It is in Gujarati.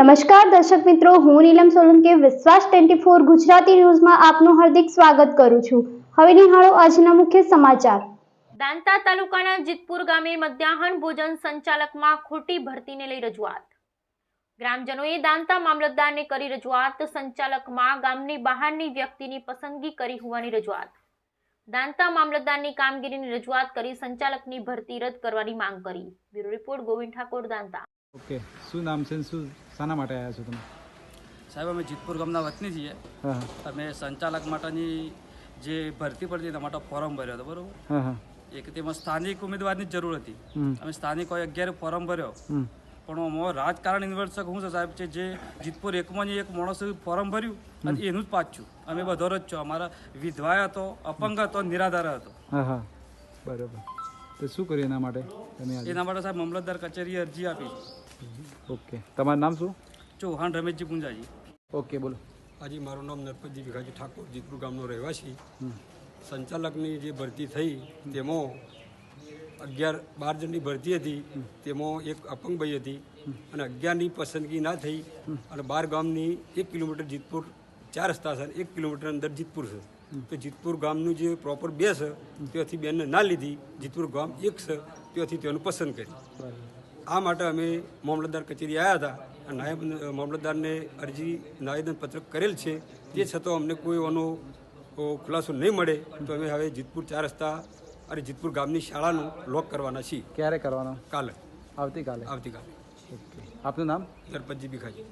નમસ્કાર દર્શક મિત્રો, હું નીલમ સોલંકી વિશ્વાસ 24 ગુજરાતી ન્યૂઝમાં આપનું હાર્દિક સ્વાગત કરું છું। હવે નિહાળો આજના મુખ્ય સમાચાર। દાંતા તાલુકાના જીતપુર ગામે મધ્યાહન ભોજન સંચાલકમાં ખોટી ભરતીને લઈ રજૂઆત। ગ્રામજનોએ દાંતા મામલતદારને કરી રજૂઆત। સંચાલકમાં ગામની બહારની વ્યક્તિની પસંદગી કરી હોવાની રજૂઆત। દાંતા મામલતદારની કામગીરીની રજૂઆત કરી સંચાલકની ભરતી રદ કરવાની માંગ કરી। Bureau report Govind Thakor, Danta. Okay, શું નામ છે, શું શાના માટે આવ્યા છો તમે? સાહેબ, અમે જીતપુર ગામના વતની છીએ। અમે સંચાલક માટેની જે ભરતી પડતી એના માટે ફોર્મ ભર્યો હતો, બરાબર। એક તેમાં સ્થાનિક ઉમેદવારની જ જરૂર હતી। અમે સ્થાનિક 11 ફોર્મ ભર્યો, પણ આમાં રાજકારણ ઇન્વર્સક શું છે સાહેબ, જે જીતપુર એકમાં એક માણસ ફોર્મ ભર્યું અને એનું જ પાછું અમે બધો જ છો। અમારા વિધવા હતો, અપંગ હતો, નિરાધાર હતો। બરાબર, તો શું કર્યું એના માટે? એના માટે સાહેબ મામલતદાર કચેરીએ અરજી આપી। ઓકે, તમારું નામ શું? ચૌહાણ રમેશજી પુંજાજી। ઓકે, બોલો। હાજી, મારું નામ નરપતજી ભીખાજી ઠાકોર, જીતપુર ગામનો રહેવાસી। સંચાલકની જે ભરતી થઈ તેમાં 11-12 જણની ભરતી હતી, તેમાં એક અપંગભાઈ હતી અને 11ની પસંદગી ના થઈ અને 12 ગામની 1 કિલોમીટર જીતપુર 4 રસ્તા છે, 1 કિલોમીટર અંદર જીતપુર છે, તો જીતપુર ગામનું જે પ્રોપર 2 છે ત્યાંથી બેનને ના લીધી, જીતપુર ગામ 1 છે ત્યાંથી તેનું પસંદ કરી। આ માટે અમે મામલતદાર કચેરી આવ્યા હતા અને નાયબ મામલતદારને અરજી નિવેદન પત્રક કરેલ છે, તે છતાં અમને કોઈ એનો ખુલાસો નહીં મળે તો અમે હવે જીતપુર 4 રસ્તા અને જીતપુર ગામની શાળાનું લોક કરવાના છીએ। ક્યારે કરવાનો? કાલે, આવતીકાલે। આવતીકાલે। ઓકે, આપનું નામ? નરપતજી ભીખાજી।